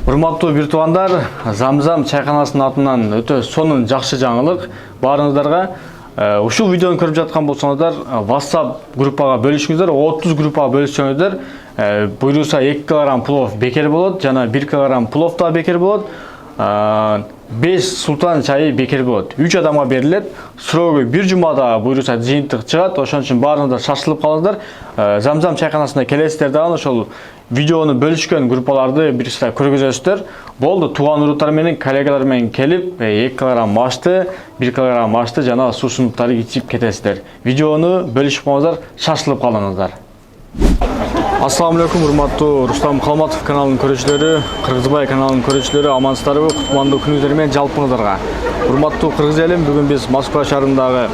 Урматтуу бир туугандар, Замзам чайканасынын атынан өтө сонун жакшы жаңылык баарыңыздарга. Ушул видеону көрүп жаткан болсоңуздар, WhatsApp группага бөлүшүңүздөр, 30 группага бөлүшсөңүздөр, буйруса 2 кг плов бекер болот, жана 1 кг плов да бекер болот. 5 султан чайы бекер болот. 3 адамга берилет. Срогу 1 жумада буйруса жыйынтык чыгат. Ошон үчүн баарыңыздар шашылып калыңыздар. Замзам чайканасына келесиздер дагы ошол видеону бөлүшкөн группаларды бир сыра көргөзөсүздөр. Болду, тууган уруттар менен, коллегалар менен келип, 2 кг машты, 1 кг машты жана суусундуктарды ичип кетесиздер. Видеону бөлүшүп коңуздар, шашылып калыңыздар. Ассаламу алейкум, урматтуу Рустам Калматов каналынын көрүүчүлөрү, Кыргызбай каналынын көрүүчүлөрү, амансыздарбы? Кутмандуу күнүңүздөр менен жалпыңыздарга. Урматтуу кыргыз элим, бүгүн биз Москва шаарындагы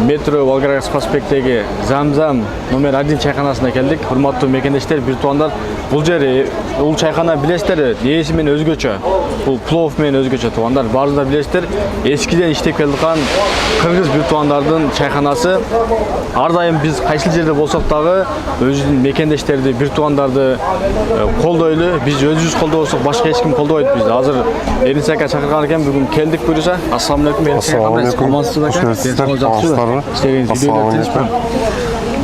метро Волгоградский проспекттеги Замзам номер 1 чайканасына келдик. Урматтуу мекендештер, бир туугандар, бул жер бул чайкана билесиздер, ээси менен өзгөчө. Бул плов менен өзгөчө туугандар, баарыңыздар билесиздер. Эскиден иштеп келдикан кыргыз бир туугандардын чайканасы. Ар дайым биз кайсыл жерде болсок дагы өзүбүздүн мекендештерди, бир туугандарды колдойлу. Биз өзүбүз колдобосок башка эч ким колдобойт бизди. Азыр Эрнис ака чакырган экен, бүгүн келдик буюрса. Ассаламу алейкум, Эрнис ака. Амансызбы?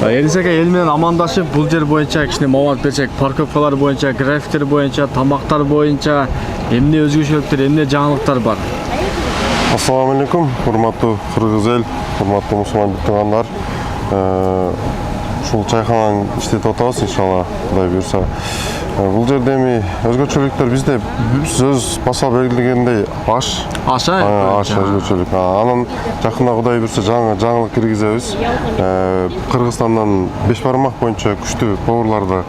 Эрнис ака эл менен амандашып, бул жер боюнча кичине маалымат берсек, парковкалар боюнча, графиктер боюнча, тамактар боюнча эмне өзгөчөлүктөр, эмне жаңылыктар бар? Ассаламу алейкум, урматтуу кыргыз эл, урматтуу мусулман туугандар. Ушул чайкананы иштетип атабыз, иншалла, Кудай буйрса. Бул жерде эми өзгөчөлүктөр бизде сөз баса белгилегендей аш өзгөчөлүк. Анан жакында Кудай буйрса жаңылык киргизебиз. Кыргызстандан 5 бармак боюнча күчтүү поварларды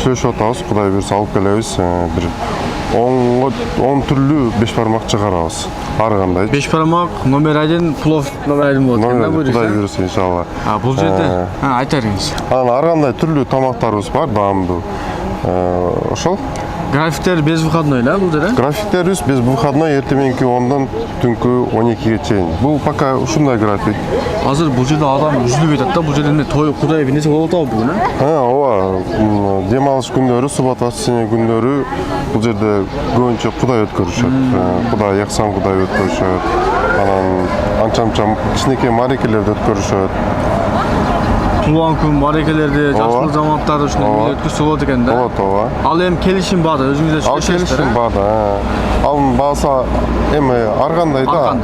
сүйлөшүп атабыз. Кудай буйрса алып келебиз. Бир 10 түрлүү 5 бармак чыгарабыз. Ар кандай. 5 бармак номер 1 плов номер 1 болот экен да буюрса. Кудай буйрса иншалла. Бул жерде айтарыңыз. Анан ар кандай түрлүү тамактарыбыз бар, даамдуу. Ошол графиктер без выходной, да, бул жерде? Графиктерибиз без выходной, эртең 10-дан түнкү 12-ге чейин. Бул пока ушундай график. Азыр бул жерде адам үзүлүп жатат да, бул жерде эмне той, Кудай эмнеси болуп атабы бүгүн, ооба. Дем алыш күндөрү, субат воскресенье күндөрү бул жерде көбүнчө Кудай өткөрүшөт. Кудай яксан Кудай өткөрүшөт. Анан анча-мынча кичинекей марекелерди өткөрүшөт. Туулган күн, марекелерди, жашыл заматтарды ушундай өткөрсө болот экен да. Болот, ооба. Ал эми келишим баада, өзүңүздөр сүйлөшөсүздөр. Ал келишим баада. Ал бааса эми ар кандай да.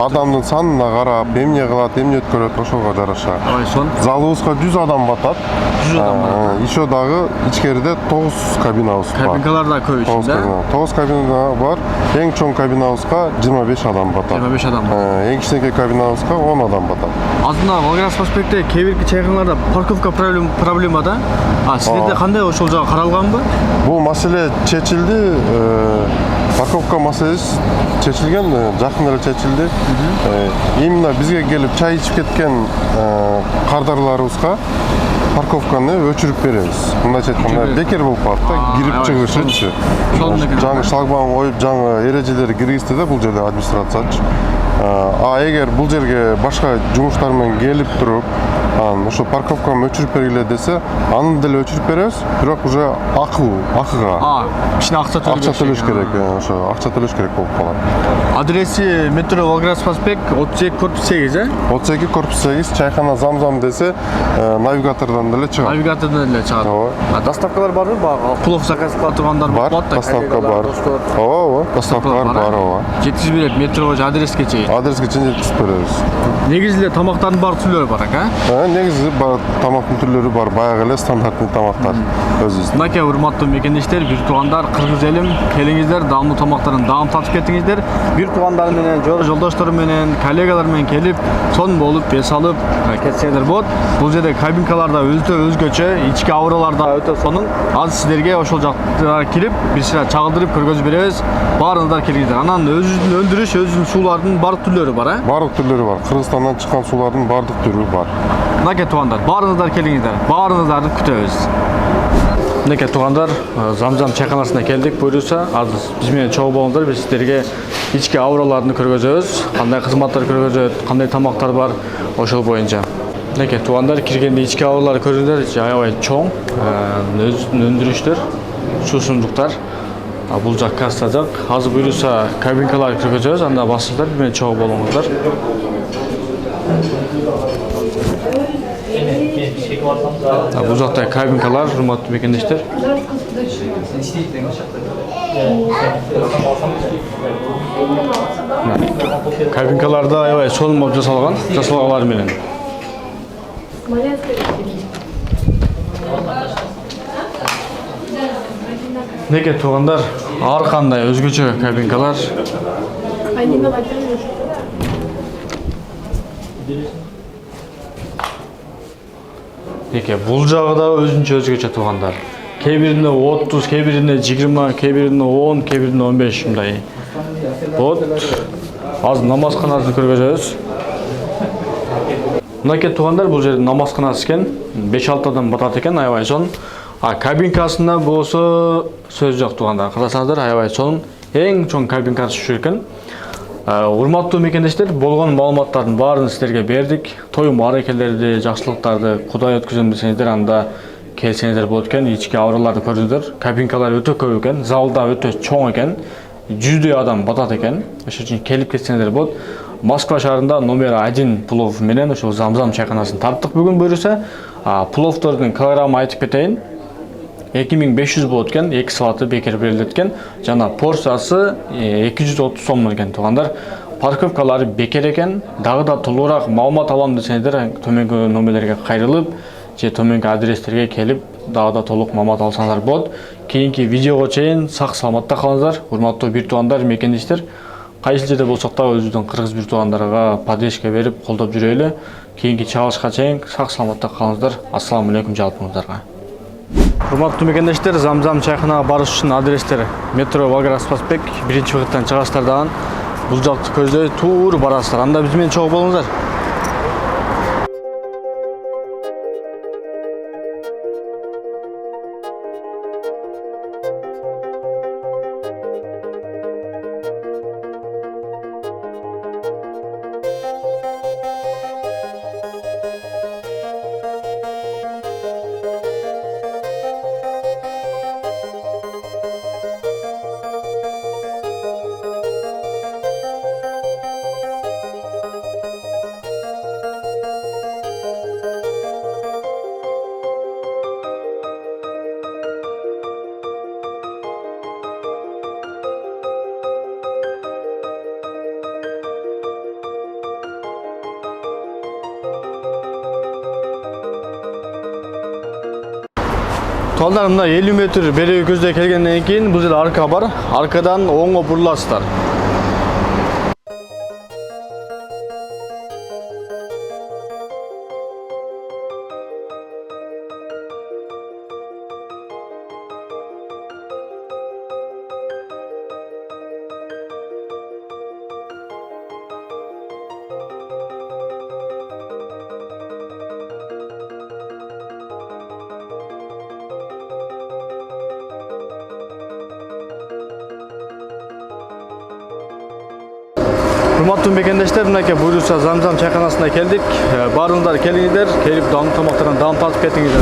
Адамдын санына карап, эмне кылат, эмне өткөрөт, ошого жараша. Сон. Залыбызга 100 адам батат. 100 адам батат. Ишо дагы ичкериде 9 кабинабыз бар. Кабинкалар да көп ишин да. 9 кабина бар. Эң чоң кабинабызга 25 адам батат. 25 адам. Эң кичинекей кабинабызга 10 адам батат. Азырында Волгоградский проспектте кээбирки чайканаларда парковка проблема да. Силерде кандай ошол жагы каралганбы? Бул маселе чечилди. Парковка маселеси чечилген, жакын эле чечилди. Именно бизге келип чай ичип кеткен кардарларыбызга парковканы өчүрүп беребиз. Мындайча айтканда бекер болуп калат да, кирип чыгышычы. Жаңы шлагбаум коюп, жаңы эрежелерди киргизди да бул жерде администрациячы. Эгер бул жерге башка жумуштар менен келип туруп, ошо парковканы өчүрүп бергиле десе, аны деле өчүрүп беребиз, бирок уже акыга. Кичине акча төлөш керек, ошо акча төлөш керек болуп калат. Адреси метро Волгоградский проспект 32 корпус 8, 32 корпус 8, чайкана Замзам десе, навигатордон деле чыгат. Навигатордон деле чыгат. Доставкалар барбы? Плов заказ кыла тургандар бар. Доставка бар. Ооба, доставкалар бар, ооба. Жеткизип берет метрого адреске чейин. Адреске чейин жеткизип беребиз. Негизи эле тамактардын баардык түрлөрү бар экен. Негизи тамактын түрлөрү бар, баягы эле стандарттуу тамактар өзүбүз. Мынакей урматтуу мекендештер, бир туугандар, кыргыз элим, келиңиздер, даамдуу тамактарын даам татып кетиңиздер. Бир туугандар менен, жолдоштор менен, коллегалар менен келип, сонун болуп, эс алып кетсеңиздер болот. Бул жерде кабинкалар да өтө өзгөчө, ички ауралар да өтө сонун. Азыр сиздерге ошол жактарга кирип, бир сыра чагылдырып көргөзүп беребиз. Баарыңыздар келиңиздер. Анан өзүбүздүн өндүрүш, өзүбүздүн суулардын баардык түрлөрү бар, Баардык түрлөрү бар. Кыргызстандан чыккан суулардын баардык түрү бар. Мынакей туугандар, баарыңыздар келиңиздер. Баарыңыздарды күтөбүз. Мынакей туугандар, Замзам чайканасына келдик буюрса, азыр биз менен чогуу болуңуздар, биз сиздерге ички аураларды көргөзөбүз, кандай кызматтар көргөзөт, кандай тамактар бар, ошол боюнча. Мынакей туугандар, киргенде ички аураларды көрүңүздөр, аябай чоң, өндүрүштөр, суусундуктар. Бул жак касса жак. Азыр буюрса кабинкалар киргизебиз, анда басыңыздар, мен чогуу болуңуздар. Бул жакта кабинкалар, урматтуу мекендештер. Кабинкаларда аябай сонун болуп жасалгалар менен. Неке туугандар, ар кандай өзгөчө кабинкалар. Неке бул жагы да өзгөчө туугандар. Кээ бирине 30, кээ бирине 20, кээ бирине 10, кээ бирине 15 мындай. Вот. Азыр намазканасын көргөзөбүз. Мынакей туугандар, бул жер намазканасы экен. 5-6 адам батат экен, аябай сонун. Кабинкасында болсо сөз жок туугандар. Карасаңыздар, аябай сонун. Эң чоң кабинкасы ушу экен. Урматтуу мекендештер, болгон маалыматтардын баарын силерге бердик. Той мааракелерди, жакшылыктарды Кудай өткөзөм десеңиздер, анда келсеңиздер болот экен. Ички авраларды көрдүңүздөр. Кабинкалар өтө көп экен, залда өтө чоң экен. 100 адам батат экен. Ошон үчүн келип кетсеңиздер болот. Москва шаарында номер 1 плов менен ошол Замзам чайканасын тарттык бүгүн буюрса. Пловдордун килограммы айтып кетейин. 2500 болот экен, 2 салаты бекер берилет экен. Жана порциясы 230 сом экен туугандар. Парковкалары бекер экен. Дагы да толугураак маалымат алам десеңиздер, төмөнкү номерлерге кайрылып, же төмөнкү адрестерге келип, дагы да толук маалымат алсаңыздар болот. Кийинки видеого чейин сак саламатта калыңыздар, урматтуу бир туугандар, мекендештер. Кайсы жерде болсок да өзүбүздүн кыргыз бир туугандарга поддержка берип, колдоп жүрөлү. Кийинки чыгылышка чейин сак саламатта калыңыздар. Ассаламу алейкум жалпыңыздарга. Урматтуу мекендештер, Замзам чайканага барыш үчүн адрестер метро Волгоград Спасбек, 1-выходтан чыгасыздар дагы. Бул жакты көздөй туур барасыздар. Анда биз менен чогуу болуңуздар. Туугандар, мына 50 метр бери көздөй келгенден кийин бул жерде арка бар. Аркадан оңго буруласыздар. Урматтуу мекендештер, мынакей буюрса Замзам чайканасына келдик. Баарыңыздар келиңиздер, келип дам тамактардан дам татып кетиңиздер.